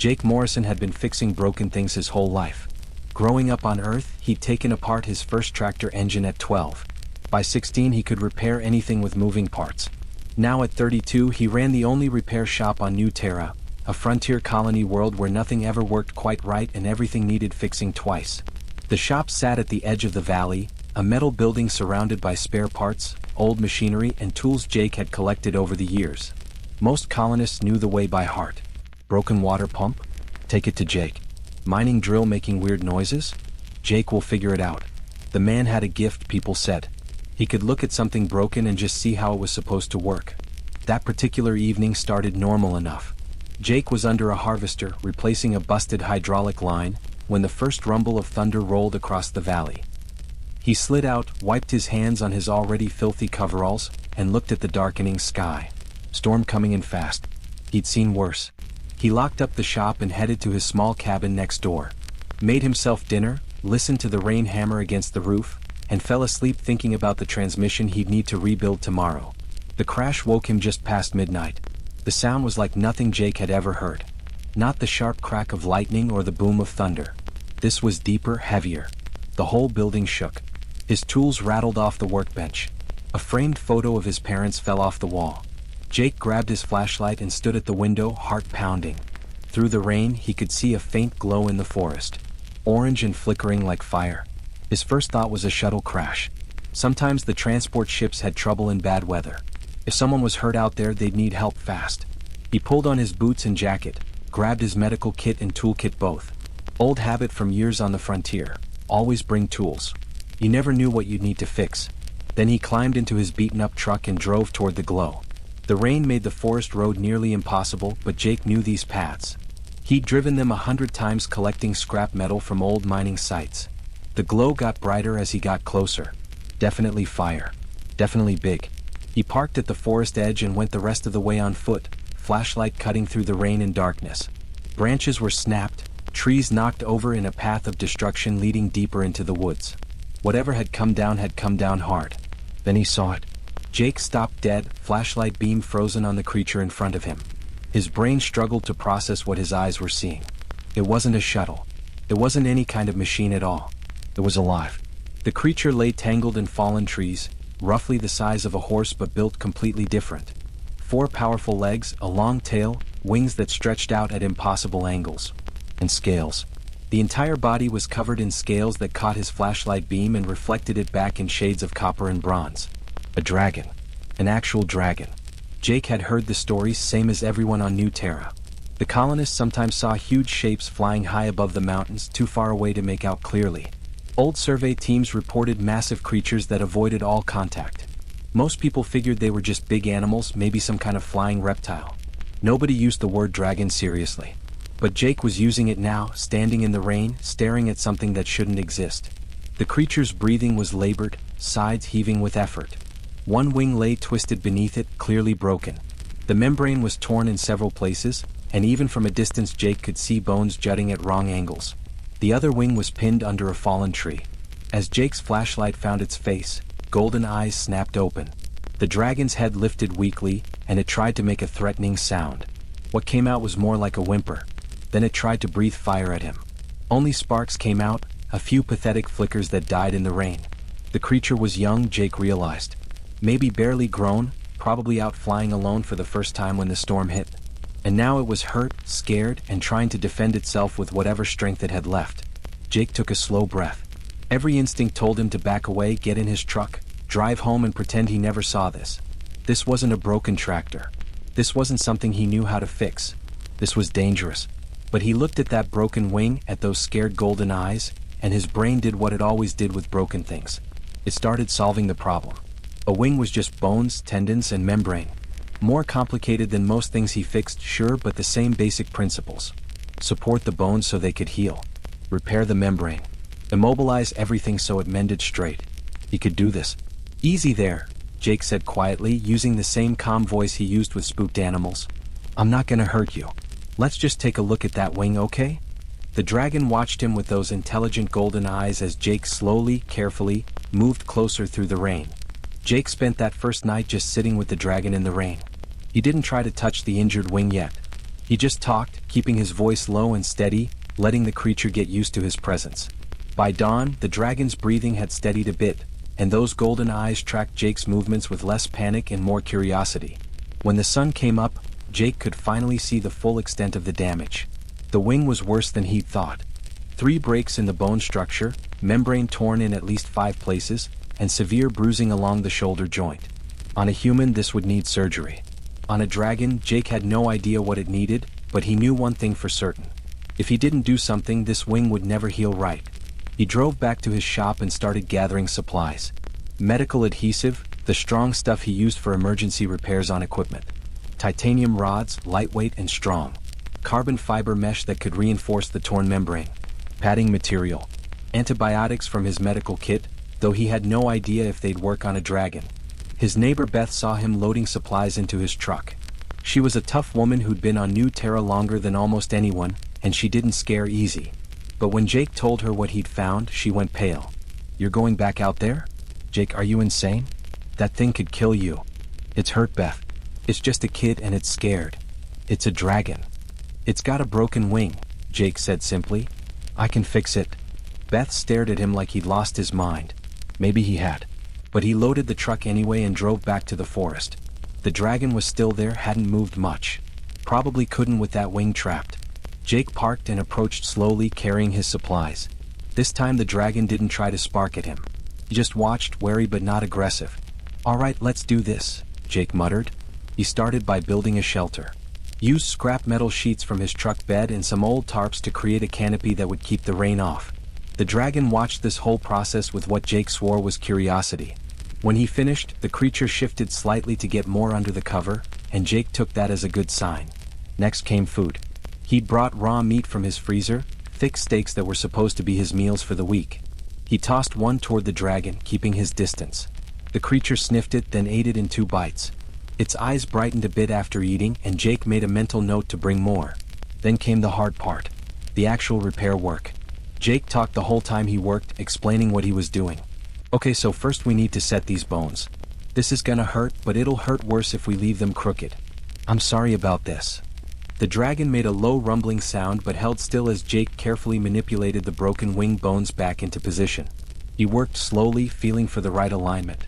Jake Morrison had been fixing broken things his whole life. Growing up on Earth, he'd taken apart his first tractor engine at 12. By 16 he could repair anything with moving parts. Now at 32 he ran the only repair shop on New Terra, a frontier colony world where nothing ever worked quite right and everything needed fixing twice. The shop sat at the edge of the valley, a metal building surrounded by spare parts, old machinery and tools Jake had collected over the years. Most colonists knew the way by heart. Broken water pump? Take it to Jake. Mining drill making weird noises? Jake will figure it out. The man had a gift, people said. He could look at something broken and just see how it was supposed to work. That particular evening started normal enough. Jake was under a harvester, replacing a busted hydraulic line, when the first rumble of thunder rolled across the valley. He slid out, wiped his hands on his already filthy coveralls, and looked at the darkening sky. Storm coming in fast. He'd seen worse. He locked up the shop and headed to his small cabin next door. Made himself dinner, listened to the rain hammer against the roof, and fell asleep thinking about the transmission he'd need to rebuild tomorrow. The crash woke him just past midnight. The sound was like nothing Jake had ever heard. Not the sharp crack of lightning or the boom of thunder. This was deeper, heavier. The whole building shook. His tools rattled off the workbench. A framed photo of his parents fell off the wall. Jake grabbed his flashlight and stood at the window, heart pounding. Through the rain, he could see a faint glow in the forest. Orange and flickering like fire. His first thought was a shuttle crash. Sometimes the transport ships had trouble in bad weather. If someone was hurt out there, they'd need help fast. He pulled on his boots and jacket, grabbed his medical kit and toolkit both. Old habit from years on the frontier. Always bring tools. You never knew what you'd need to fix. Then he climbed into his beaten-up truck and drove toward the glow. The rain made the forest road nearly impossible, but Jake knew these paths. He'd driven them 100 times collecting scrap metal from old mining sites. The glow got brighter as he got closer. Definitely fire. Definitely big. He parked at the forest edge and went the rest of the way on foot, flashlight cutting through the rain and darkness. Branches were snapped, trees knocked over in a path of destruction leading deeper into the woods. Whatever had come down hard. Then he saw it. Jake stopped dead, flashlight beam frozen on the creature in front of him. His brain struggled to process what his eyes were seeing. It wasn't a shuttle. It wasn't any kind of machine at all. It was alive. The creature lay tangled in fallen trees, roughly the size of a horse but built completely different. 4 powerful legs, a long tail, wings that stretched out at impossible angles. And scales. The entire body was covered in scales that caught his flashlight beam and reflected it back in shades of copper and bronze. A dragon. An actual dragon. Jake had heard the stories, same as everyone on New Terra. The colonists sometimes saw huge shapes flying high above the mountains, too far away to make out clearly. Old survey teams reported massive creatures that avoided all contact. Most people figured they were just big animals, maybe some kind of flying reptile. Nobody used the word dragon seriously. But Jake was using it now, standing in the rain, staring at something that shouldn't exist. The creature's breathing was labored, sides heaving with effort. One wing lay twisted beneath it, clearly broken. The membrane was torn in several places, and even from a distance Jake could see bones jutting at wrong angles. The other wing was pinned under a fallen tree. As Jake's flashlight found its face, golden eyes snapped open. The dragon's head lifted weakly, and it tried to make a threatening sound. What came out was more like a whimper. Then it tried to breathe fire at him. Only sparks came out, a few pathetic flickers that died in the rain. The creature was young, Jake realized. Maybe barely grown, probably out flying alone for the first time when the storm hit. And now it was hurt, scared, and trying to defend itself with whatever strength it had left. Jake took a slow breath. Every instinct told him to back away, get in his truck, drive home and pretend he never saw this. This wasn't a broken tractor. This wasn't something he knew how to fix. This was dangerous. But he looked at that broken wing, at those scared golden eyes, and his brain did what it always did with broken things. It started solving the problem. A wing was just bones, tendons, and membrane. More complicated than most things he fixed, sure, but the same basic principles. Support the bones so they could heal. Repair the membrane. Immobilize everything so it mended straight. He could do this. Easy there, Jake said quietly, using the same calm voice he used with spooked animals. I'm not gonna hurt you. Let's just take a look at that wing, okay? The dragon watched him with those intelligent golden eyes as Jake slowly, carefully, moved closer through the rain. Jake spent that first night just sitting with the dragon in the rain. He didn't try to touch the injured wing yet. He just talked, keeping his voice low and steady, letting the creature get used to his presence. By dawn, the dragon's breathing had steadied a bit, and those golden eyes tracked Jake's movements with less panic and more curiosity. When the sun came up, Jake could finally see the full extent of the damage. The wing was worse than he'd thought. 3 breaks in the bone structure, membrane torn in at least 5 places, and severe bruising along the shoulder joint. On a human, this would need surgery. On a dragon, Jake had no idea what it needed, but he knew one thing for certain. If he didn't do something, this wing would never heal right. He drove back to his shop and started gathering supplies. Medical adhesive, the strong stuff he used for emergency repairs on equipment. Titanium rods, lightweight and strong. Carbon fiber mesh that could reinforce the torn membrane. Padding material. Antibiotics from his medical kit, though he had no idea if they'd work on a dragon. His neighbor Beth saw him loading supplies into his truck. She was a tough woman who'd been on New Terra longer than almost anyone, and she didn't scare easy. But when Jake told her what he'd found, she went pale. "You're going back out there? Jake, are you insane? That thing could kill you." "It's hurt, Beth. It's just a kid and it's scared. It's a dragon. It's got a broken wing," Jake said simply. "I can fix it." Beth stared at him like he'd lost his mind. Maybe he had. But he loaded the truck anyway and drove back to the forest. The dragon was still there, hadn't moved much. Probably couldn't with that wing trapped. Jake parked and approached slowly, carrying his supplies. This time the dragon didn't try to spark at him. He just watched, wary but not aggressive. "All right, let's do this," Jake muttered. He started by building a shelter. Used scrap metal sheets from his truck bed and some old tarps to create a canopy that would keep the rain off. The dragon watched this whole process with what Jake swore was curiosity. When he finished, the creature shifted slightly to get more under the cover, and Jake took that as a good sign. Next came food. He'd brought raw meat from his freezer, thick steaks that were supposed to be his meals for the week. He tossed one toward the dragon, keeping his distance. The creature sniffed it, then ate it in 2 bites. Its eyes brightened a bit after eating, and Jake made a mental note to bring more. Then came the hard part. The actual repair work. Jake talked the whole time he worked, explaining what he was doing. "Okay, so first we need to set these bones. This is gonna hurt, but it'll hurt worse if we leave them crooked. I'm sorry about this." The dragon made a low rumbling sound but held still as Jake carefully manipulated the broken wing bones back into position. He worked slowly, feeling for the right alignment.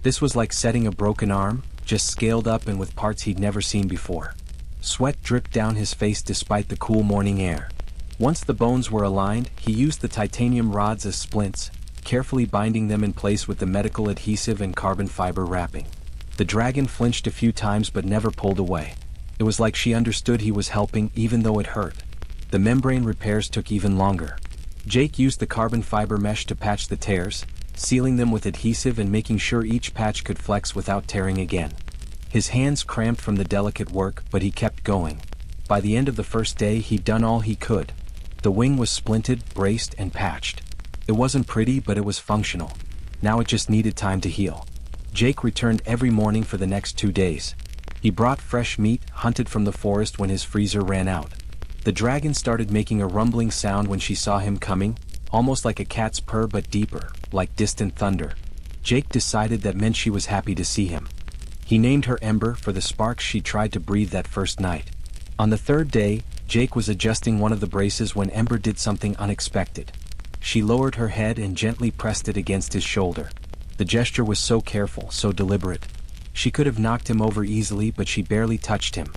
This was like setting a broken arm, just scaled up and with parts he'd never seen before. Sweat dripped down his face despite the cool morning air. Once the bones were aligned, he used the titanium rods as splints, carefully binding them in place with the medical adhesive and carbon fiber wrapping. The dragon flinched a few times but never pulled away. It was like she understood he was helping even though it hurt. The membrane repairs took even longer. Jake used the carbon fiber mesh to patch the tears, sealing them with adhesive and making sure each patch could flex without tearing again. His hands cramped from the delicate work, but he kept going. By the end of the first day, he'd done all he could. The wing was splinted, braced, and patched. It wasn't pretty, but it was functional. Now it just needed time to heal. Jake returned every morning for the next 2 days. He brought fresh meat, hunted from the forest when his freezer ran out. The dragon started making a rumbling sound when she saw him coming, almost like a cat's purr but deeper, like distant thunder. Jake decided that meant she was happy to see him. He named her Ember for the sparks she tried to breathe that first night. On the 3rd day, Jake was adjusting one of the braces when Ember did something unexpected. She lowered her head and gently pressed it against his shoulder. The gesture was so careful, so deliberate. She could have knocked him over easily, but she barely touched him.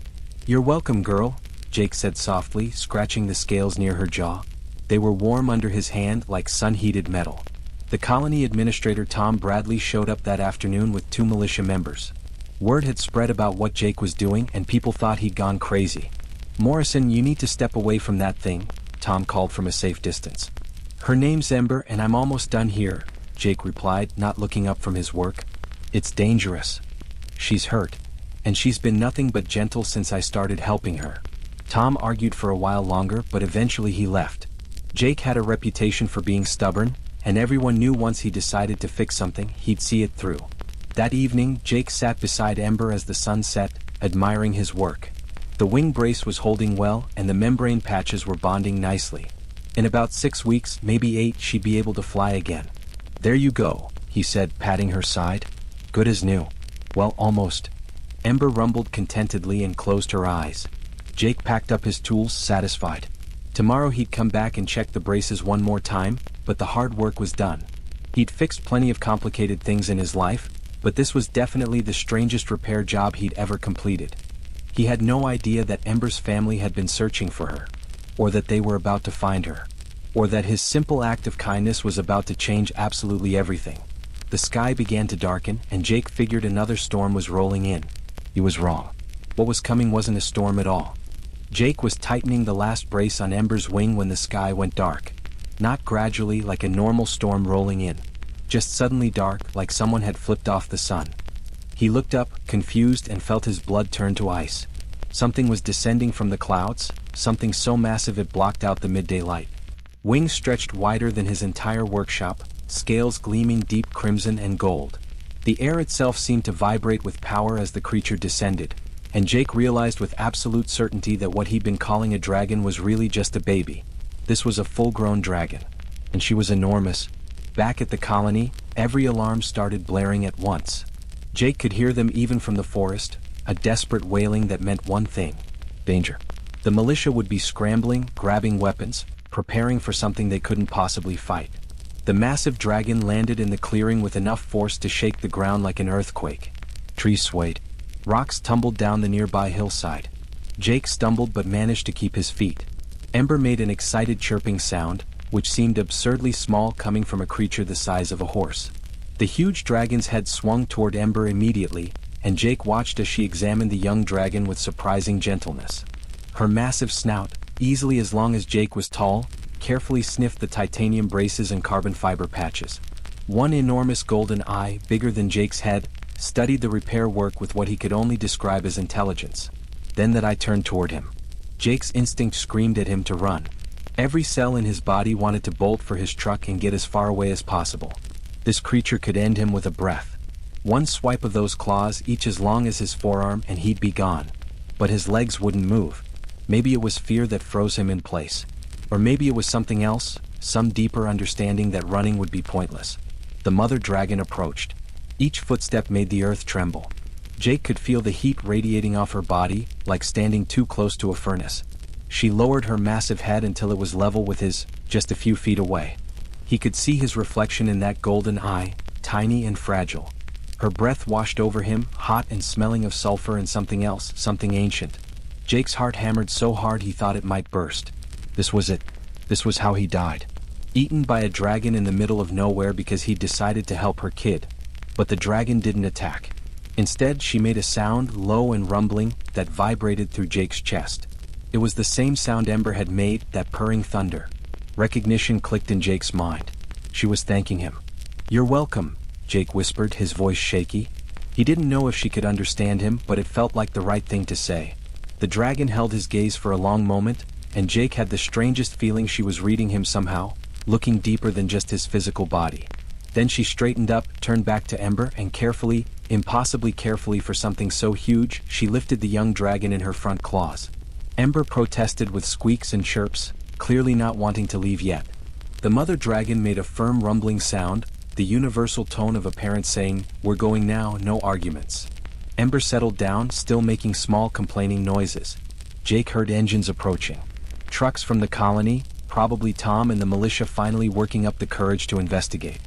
"You're welcome, girl," Jake said softly, scratching the scales near her jaw. They were warm under his hand like sun-heated metal. The colony administrator Tom Bradley showed up that afternoon with 2 militia members. Word had spread about what Jake was doing and people thought he'd gone crazy. "Morrison, you need to step away from that thing," Tom called from a safe distance. "Her name's Ember and I'm almost done here," Jake replied, not looking up from his work. "It's dangerous. She's hurt. And she's been nothing but gentle since I started helping her." Tom argued for a while longer, but eventually he left. Jake had a reputation for being stubborn, and everyone knew once he decided to fix something, he'd see it through. That evening, Jake sat beside Ember as the sun set, admiring his work. The wing brace was holding well, and the membrane patches were bonding nicely. In about 6 weeks, maybe 8, she'd be able to fly again. "There you go," he said, patting her side. "Good as new." "Well, almost." Ember rumbled contentedly and closed her eyes. Jake packed up his tools, satisfied. Tomorrow he'd come back and check the braces one more time, but the hard work was done. He'd fixed plenty of complicated things in his life, but this was definitely the strangest repair job he'd ever completed. He had no idea that Ember's family had been searching for her, or that they were about to find her, or that his simple act of kindness was about to change absolutely everything. The sky began to darken, and Jake figured another storm was rolling in. He was wrong. What was coming wasn't a storm at all. Jake was tightening the last brace on Ember's wing when the sky went dark. Not gradually like a normal storm rolling in. Just suddenly dark, like someone had flipped off the sun. He looked up, confused, and felt his blood turn to ice. Something was descending from the clouds, something so massive it blocked out the midday light. Wings stretched wider than his entire workshop, scales gleaming deep crimson and gold. The air itself seemed to vibrate with power as the creature descended, and Jake realized with absolute certainty that what he'd been calling a dragon was really just a baby. This was a full-grown dragon. And she was enormous. Back at the colony, every alarm started blaring at once. Jake could hear them even from the forest, a desperate wailing that meant one thing: danger. The militia would be scrambling, grabbing weapons, preparing for something they couldn't possibly fight. The massive dragon landed in the clearing with enough force to shake the ground like an earthquake. Trees swayed. Rocks tumbled down the nearby hillside. Jake stumbled but managed to keep his feet. Ember made an excited chirping sound, which seemed absurdly small coming from a creature the size of a horse. The huge dragon's head swung toward Ember immediately, and Jake watched as she examined the young dragon with surprising gentleness. Her massive snout, easily as long as Jake was tall, carefully sniffed the titanium braces and carbon fiber patches. One enormous golden eye, bigger than Jake's head, studied the repair work with what he could only describe as intelligence. Then that eye turned toward him. Jake's instinct screamed at him to run. Every cell in his body wanted to bolt for his truck and get as far away as possible. This creature could end him with a breath. One swipe of those claws, each as long as his forearm, and he'd be gone. But his legs wouldn't move. Maybe it was fear that froze him in place. Or maybe it was something else, some deeper understanding that running would be pointless. The mother dragon approached. Each footstep made the earth tremble. Jake could feel the heat radiating off her body, like standing too close to a furnace. She lowered her massive head until it was level with his, just a few feet away. He could see his reflection in that golden eye, tiny and fragile. Her breath washed over him, hot and smelling of sulfur and something else, something ancient. Jake's heart hammered so hard he thought it might burst. This was it. This was how he died. Eaten by a dragon in the middle of nowhere because he'd decided to help her kid. But the dragon didn't attack. Instead, she made a sound, low and rumbling, that vibrated through Jake's chest. It was the same sound Ember had made, that purring thunder. Recognition clicked in Jake's mind. She was thanking him. "You're welcome," Jake whispered, his voice shaky. He didn't know if she could understand him, but it felt like the right thing to say. The dragon held his gaze for a long moment, and Jake had the strangest feeling she was reading him somehow, looking deeper than just his physical body. Then she straightened up, turned back to Ember, and carefully, impossibly carefully for something so huge, she lifted the young dragon in her front claws. Ember protested with squeaks and chirps, clearly not wanting to leave yet. The mother dragon made a firm rumbling sound, the universal tone of a parent saying, "We're going now, no arguments." Ember settled down, still making small complaining noises. Jake heard engines approaching. Trucks from the colony, probably Tom and the militia finally working up the courage to investigate.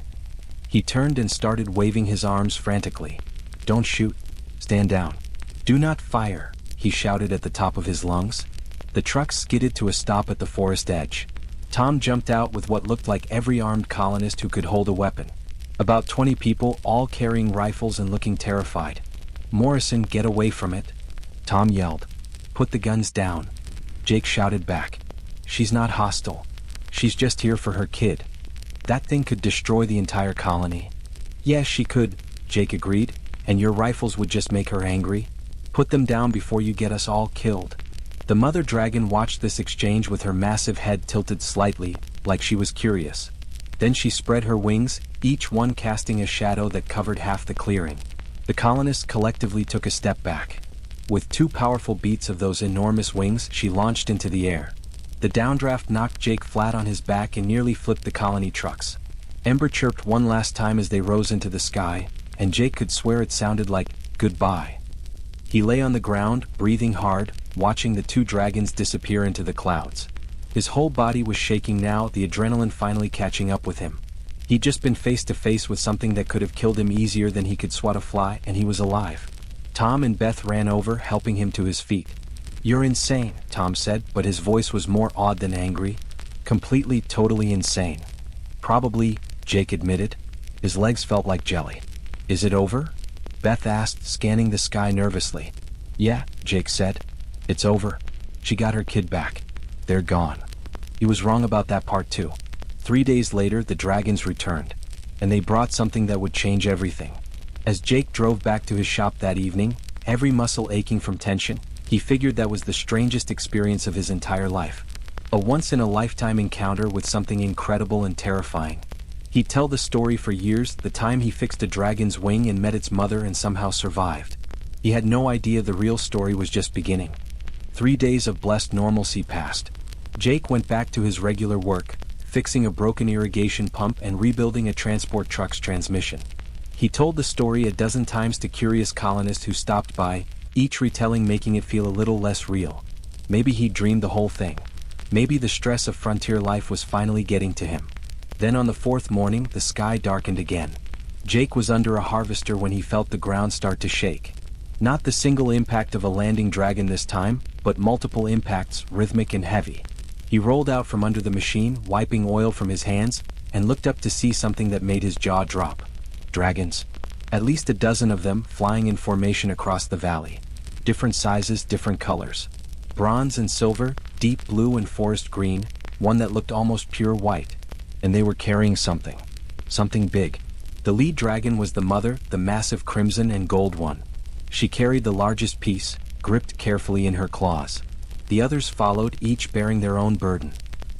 He turned and started waving his arms frantically. "Don't shoot. Stand down. Do not fire," he shouted at the top of his lungs. The truck skidded to a stop at the forest edge. Tom jumped out with what looked like every armed colonist who could hold a weapon. About 20 people, all carrying rifles and looking terrified. "Morrison, get away from it," Tom yelled. "Put the guns down." Jake shouted back. "She's not hostile. She's just here for her kid. That thing could destroy the entire colony." "Yes, she could," Jake agreed, "and your rifles would just make her angry. Put them down before you get us all killed." The mother dragon watched this exchange with her massive head tilted slightly, like she was curious. Then she spread her wings, each one casting a shadow that covered half the clearing. The colonists collectively took a step back. With 2 powerful beats of those enormous wings, she launched into the air. The downdraft knocked Jake flat on his back and nearly flipped the colony trucks. Ember chirped one last time as they rose into the sky, and Jake could swear it sounded like, "goodbye." He lay on the ground, breathing hard, watching the two dragons disappear into the clouds. His whole body was shaking now, the adrenaline finally catching up with him. He'd just been face to face with something that could have killed him easier than he could swat a fly, and he was alive. Tom and Beth ran over, helping him to his feet. "You're insane," Tom said, but his voice was more awed than angry. "Completely, totally insane." "Probably," Jake admitted. His legs felt like jelly. "Is it over?" Beth asked, scanning the sky nervously. "Yeah," Jake said. "It's over. She got her kid back. They're gone." He was wrong about that part too. 3 days later, the dragons returned. And they brought something that would change everything. As Jake drove back to his shop that evening, every muscle aching from tension, he figured that was the strangest experience of his entire life. A once-in-a-lifetime encounter with something incredible and terrifying. He'd tell the story for years, the time he fixed a dragon's wing and met its mother and somehow survived. He had no idea the real story was just beginning. 3 days of blessed normalcy passed. Jake went back to his regular work, fixing a broken irrigation pump and rebuilding a transport truck's transmission. He told the story a dozen times to curious colonists who stopped by, each retelling making it feel a little less real. Maybe he dreamed the whole thing. Maybe the stress of frontier life was finally getting to him. Then on the 4th morning, the sky darkened again. Jake was under a harvester when he felt the ground start to shake. Not the single impact of a landing dragon this time, but multiple impacts, rhythmic and heavy. He rolled out from under the machine, wiping oil from his hands, and looked up to see something that made his jaw drop. Dragons. At least a dozen of them, flying in formation across the valley. Different sizes, different colors. Bronze and silver, deep blue and forest green, one that looked almost pure white. And they were carrying something. Something big. The lead dragon was the mother, the massive crimson and gold one. She carried the largest piece, gripped carefully in her claws. The others followed, each bearing their own burden.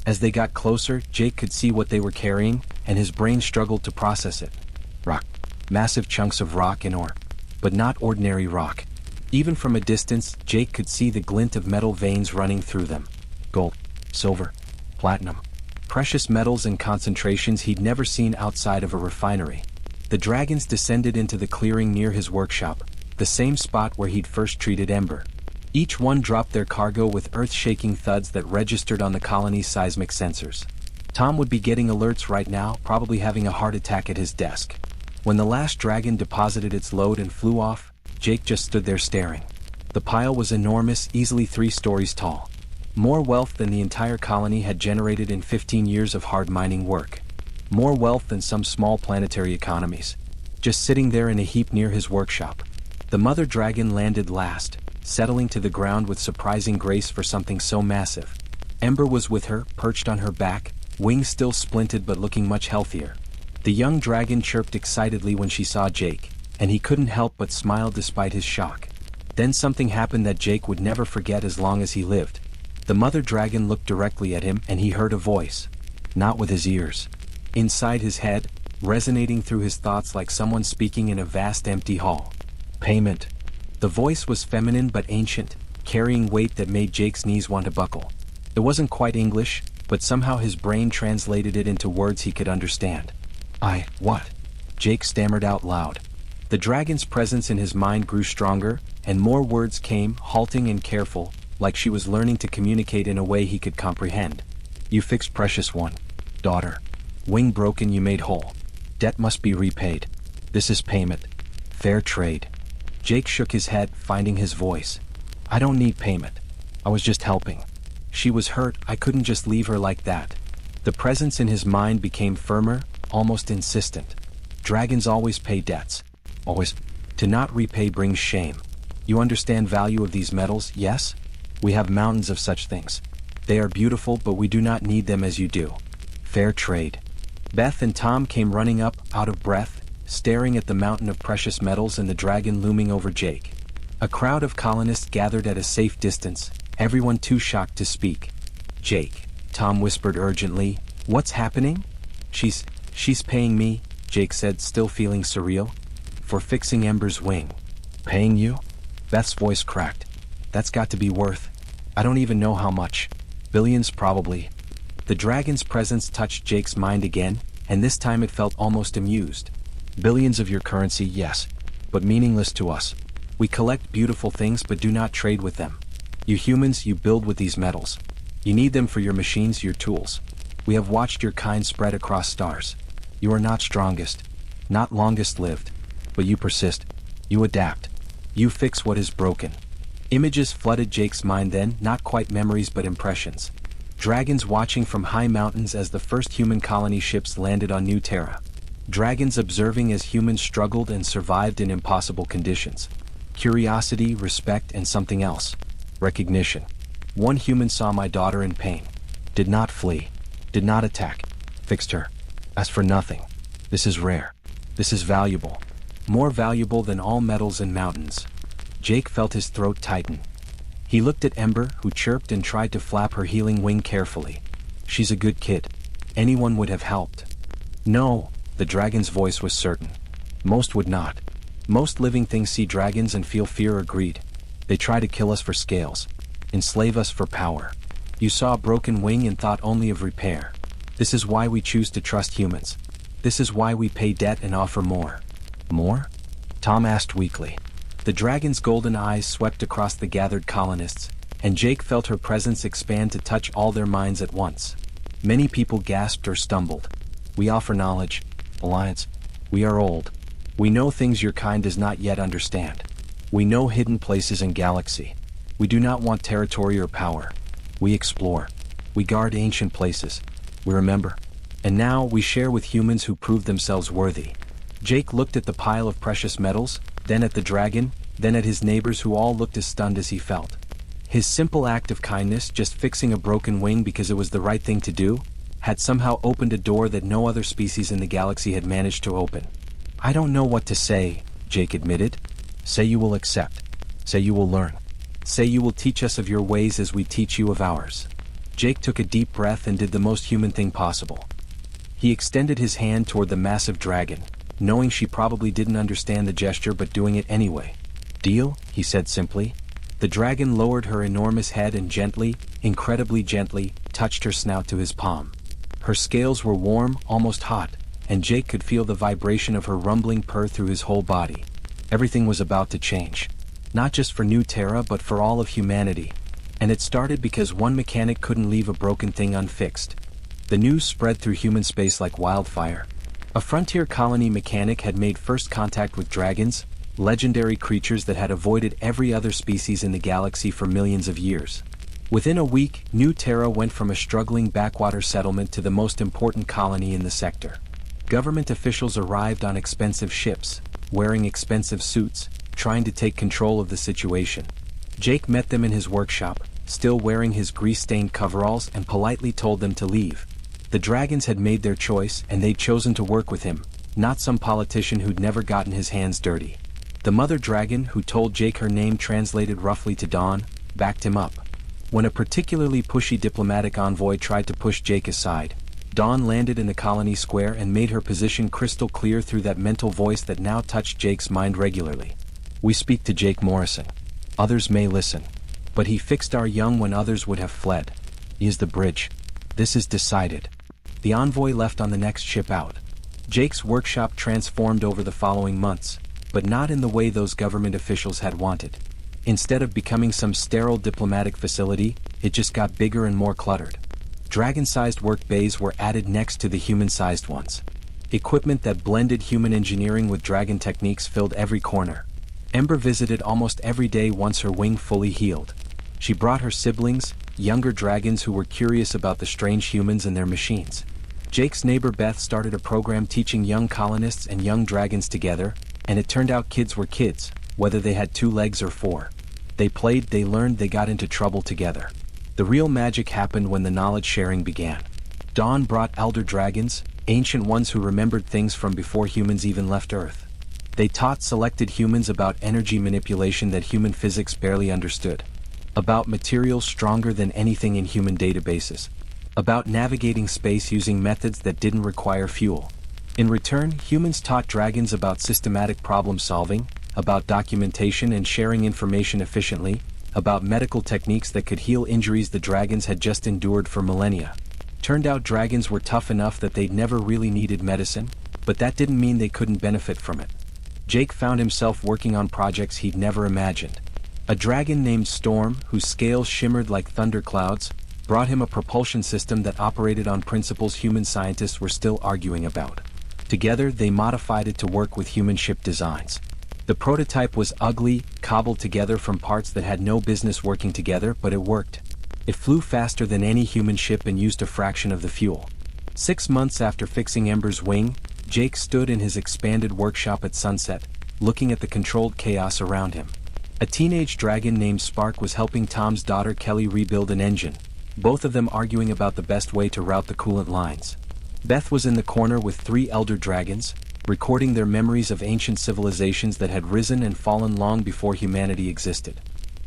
As they got closer, Jake could see what they were carrying, and his brain struggled to process it. Rock. Massive chunks of rock and ore. But not ordinary rock. Even from a distance, Jake could see the glint of metal veins running through them. Gold, silver, platinum. Precious metals and concentrations he'd never seen outside of a refinery. The dragons descended into the clearing near his workshop, the same spot where he'd first treated Ember. Each one dropped their cargo with earth-shaking thuds that registered on the colony's seismic sensors. Tom would be getting alerts right now, probably having a heart attack at his desk. When the last dragon deposited its load and flew off, Jake just stood there staring. The pile was enormous, easily 3 stories tall. More wealth than the entire colony had generated in 15 years of hard mining work. More wealth than some small planetary economies. Just sitting there in a heap near his workshop. The mother dragon landed last, settling to the ground with surprising grace for something so massive. Ember was with her, perched on her back, wings still splinted but looking much healthier. The young dragon chirped excitedly when she saw Jake, and he couldn't help but smile despite his shock. Then something happened that Jake would never forget as long as he lived. The mother dragon looked directly at him and he heard a voice. Not with his ears. Inside his head, resonating through his thoughts like someone speaking in a vast empty hall. Payment. The voice was feminine but ancient, carrying weight that made Jake's knees want to buckle. It wasn't quite English, but somehow his brain translated it into words he could understand. What? Jake stammered out loud. The dragon's presence in his mind grew stronger, and more words came, halting and careful, like she was learning to communicate in a way he could comprehend. You fixed precious one. Daughter. Wing broken, you made whole. Debt must be repaid. This is payment. Fair trade. Jake shook his head, finding his voice. I don't need payment. I was just helping. She was hurt, I couldn't just leave her like that. The presence in his mind became firmer, almost insistent. Dragons always pay debts. Always. To not repay brings shame. You understand value of these metals, yes? We have mountains of such things. They are beautiful, but we do not need them as you do. Fair trade. Beth and Tom came running up, out of breath, staring at the mountain of precious metals and the dragon looming over Jake. A crowd of colonists gathered at a safe distance, everyone too shocked to speak. Jake, Tom whispered urgently, what's happening? She's paying me, Jake said, still feeling surreal. For fixing Ember's wing. Paying you? Beth's voice cracked. That's got to be worth. I don't even know how much. Billions probably. The dragon's presence touched Jake's mind again, and this time it felt almost amused. Billions of your currency, yes, but meaningless to us. We collect beautiful things but do not trade with them. You humans, you build with these metals. You need them for your machines, your tools. We have watched your kind spread across stars. You are not strongest, not longest lived, but you persist. You adapt. You fix what is broken. Images flooded Jake's mind then, not quite memories but impressions. Dragons watching from high mountains as the first human colony ships landed on New Terra. Dragons observing as humans struggled and survived in impossible conditions. Curiosity, respect, and something else. Recognition. One human saw my daughter in pain. Did not flee. Did not attack. Fixed her. Asked for nothing. This is rare. This is valuable. More valuable than all metals and mountains. Jake felt his throat tighten. He looked at Ember, who chirped and tried to flap her healing wing carefully. She's a good kid. Anyone would have helped. No, the dragon's voice was certain. Most would not. Most living things see dragons and feel fear or greed. They try to kill us for scales. Enslave us for power. You saw a broken wing and thought only of repair. This is why we choose to trust humans. This is why we pay debt and offer more. More? Tom asked weakly. The dragon's golden eyes swept across the gathered colonists, and Jake felt her presence expand to touch all their minds at once. Many people gasped or stumbled. We offer knowledge, alliance. We are old. We know things your kind does not yet understand. We know hidden places in galaxy. We do not want territory or power. We explore. We guard ancient places. We remember. And now we share with humans who prove themselves worthy. Jake looked at the pile of precious metals, then at the dragon, then at his neighbors who all looked as stunned as he felt. His simple act of kindness, just fixing a broken wing because it was the right thing to do, had somehow opened a door that no other species in the galaxy had managed to open. I don't know what to say, Jake admitted. Say you will accept. Say you will learn. Say you will teach us of your ways as we teach you of ours. Jake took a deep breath and did the most human thing possible. He extended his hand toward the massive dragon, knowing she probably didn't understand the gesture but doing it anyway. Deal, he said simply. The dragon lowered her enormous head and gently, incredibly gently, touched her snout to his palm. Her scales were warm, almost hot, and Jake could feel the vibration of her rumbling purr through his whole body. Everything was about to change. Not just for New Terra but for all of humanity. And it started because one mechanic couldn't leave a broken thing unfixed. The news spread through human space like wildfire. A frontier colony mechanic had made first contact with dragons, legendary creatures that had avoided every other species in the galaxy for millions of years. Within a week, New Terra went from a struggling backwater settlement to the most important colony in the sector. Government officials arrived on expensive ships, wearing expensive suits, trying to take control of the situation. Jake met them in his workshop, still wearing his grease-stained coveralls, and politely told them to leave. The dragons had made their choice and they'd chosen to work with him, not some politician who'd never gotten his hands dirty. The mother dragon, who told Jake her name translated roughly to Dawn, backed him up. When a particularly pushy diplomatic envoy tried to push Jake aside, Dawn landed in the colony square and made her position crystal clear through that mental voice that now touched Jake's mind regularly. We speak to Jake Morrison. Others may listen. But he fixed our young when others would have fled. He is the bridge. This is decided. The envoy left on the next ship out. Jake's workshop transformed over the following months, but not in the way those government officials had wanted. Instead of becoming some sterile diplomatic facility, it just got bigger and more cluttered. Dragon-sized work bays were added next to the human-sized ones. Equipment that blended human engineering with dragon techniques filled every corner. Ember visited almost every day once her wing fully healed. She brought her siblings, younger dragons who were curious about the strange humans and their machines. Jake's neighbor Beth started a program teaching young colonists and young dragons together, and it turned out kids were kids, whether they had 2 legs or 4. They played, they learned, they got into trouble together. The real magic happened when the knowledge sharing began. Dawn brought elder dragons, ancient ones who remembered things from before humans even left Earth. They taught selected humans about energy manipulation that human physics barely understood. About materials stronger than anything in human databases. About navigating space using methods that didn't require fuel. In return, humans taught dragons about systematic problem solving, about documentation and sharing information efficiently, about medical techniques that could heal injuries the dragons had just endured for millennia. Turned out dragons were tough enough that they'd never really needed medicine, but that didn't mean they couldn't benefit from it. Jake found himself working on projects he'd never imagined. A dragon named Storm, whose scales shimmered like thunderclouds, brought him a propulsion system that operated on principles human scientists were still arguing about. Together, they modified it to work with human ship designs. The prototype was ugly, cobbled together from parts that had no business working together, but it worked. It flew faster than any human ship and used a fraction of the fuel. 6 months after fixing Ember's wing, Jake stood in his expanded workshop at sunset, looking at the controlled chaos around him. A teenage dragon named Spark was helping Tom's daughter Kelly rebuild an engine, both of them arguing about the best way to route the coolant lines. Beth was in the corner with 3 elder dragons, recording their memories of ancient civilizations that had risen and fallen long before humanity existed.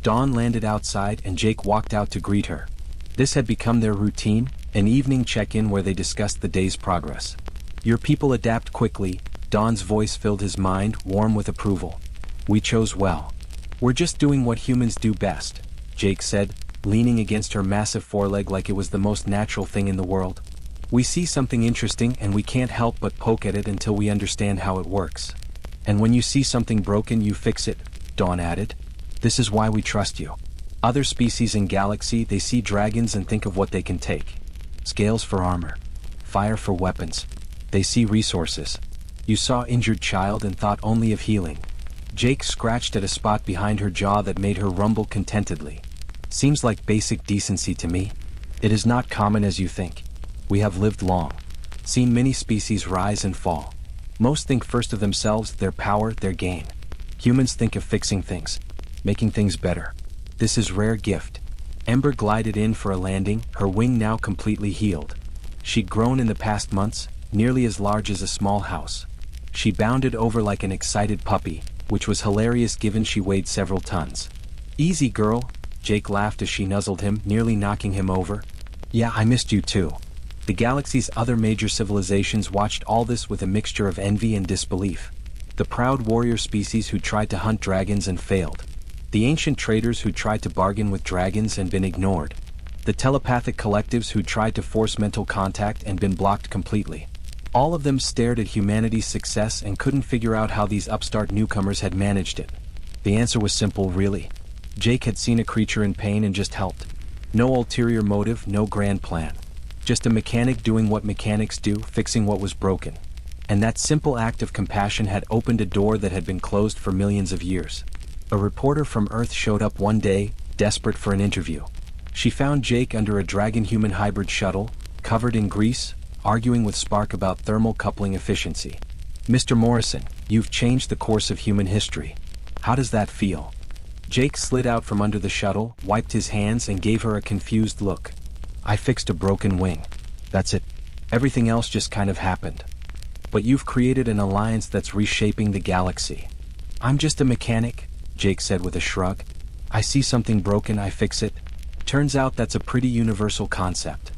Dawn landed outside and Jake walked out to greet her. This had become their routine, an evening check-in where they discussed the day's progress. "Your people adapt quickly," Dawn's voice filled his mind, warm with approval. "We chose well. We're just doing what humans do best," Jake said, leaning against her massive foreleg like it was the most natural thing in the world. "We see something interesting and we can't help but poke at it until we understand how it works. And when you see something broken you fix it," Dawn added. "This is why we trust you. Other species in galaxy, they see dragons and think of what they can take. Scales for armor. Fire for weapons. They see resources. You saw injured child and thought only of healing." Jake scratched at a spot behind her jaw that made her rumble contentedly. "Seems like basic decency to me. It is not common as you think. We have lived long. Seen many species rise and fall. Most think first of themselves, their power, their gain. Humans think of fixing things. Making things better. This is rare gift." Ember glided in for a landing, her wing now completely healed. She'd grown in the past months, nearly as large as a small house. She bounded over like an excited puppy, which was hilarious given she weighed several tons. "Easy girl," Jake laughed as she nuzzled him, nearly knocking him over. "Yeah, I missed you too." The galaxy's other major civilizations watched all this with a mixture of envy and disbelief. The proud warrior species who tried to hunt dragons and failed. The ancient traders who tried to bargain with dragons and been ignored. The telepathic collectives who tried to force mental contact and been blocked completely. All of them stared at humanity's success and couldn't figure out how these upstart newcomers had managed it. The answer was simple, really. Jake had seen a creature in pain and just helped. No ulterior motive, no grand plan. Just a mechanic doing what mechanics do, fixing what was broken. And that simple act of compassion had opened a door that had been closed for millions of years. A reporter from Earth showed up one day, desperate for an interview. She found Jake under a dragon-human hybrid shuttle, covered in grease, arguing with Spark about thermal coupling efficiency. "Mr. Morrison, you've changed the course of human history. How does that feel?" Jake slid out from under the shuttle, wiped his hands and gave her a confused look. "I fixed a broken wing. That's it. Everything else just kind of happened. But you've created an alliance that's reshaping the galaxy." "I'm just a mechanic," Jake said with a shrug. "I see something broken, I fix it. Turns out that's a pretty universal concept."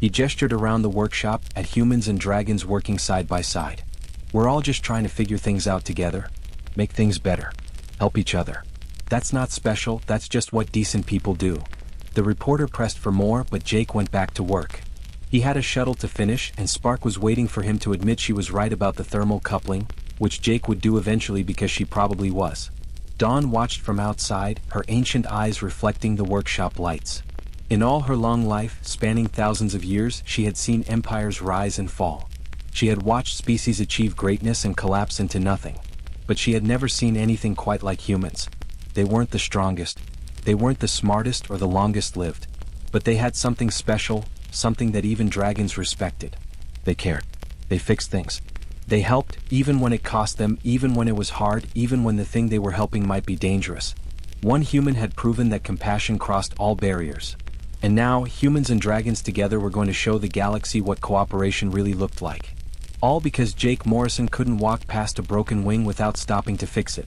He gestured around the workshop at humans and dragons working side by side. "We're all just trying to figure things out together. Make things better. Help each other. That's not special, that's just what decent people do." The reporter pressed for more, but Jake went back to work. He had a shuttle to finish, and Spark was waiting for him to admit she was right about the thermal coupling, which Jake would do eventually because she probably was. Dawn watched from outside, her ancient eyes reflecting the workshop lights. In all her long life, spanning thousands of years, she had seen empires rise and fall. She had watched species achieve greatness and collapse into nothing. But she had never seen anything quite like humans. They weren't the strongest. They weren't the smartest or the longest lived. But they had something special, something that even dragons respected. They cared. They fixed things. They helped, even when it cost them, even when it was hard, even when the thing they were helping might be dangerous. One human had proven that compassion crossed all barriers. And now, humans and dragons together were going to show the galaxy what cooperation really looked like. All because Jake Morrison couldn't walk past a broken wing without stopping to fix it.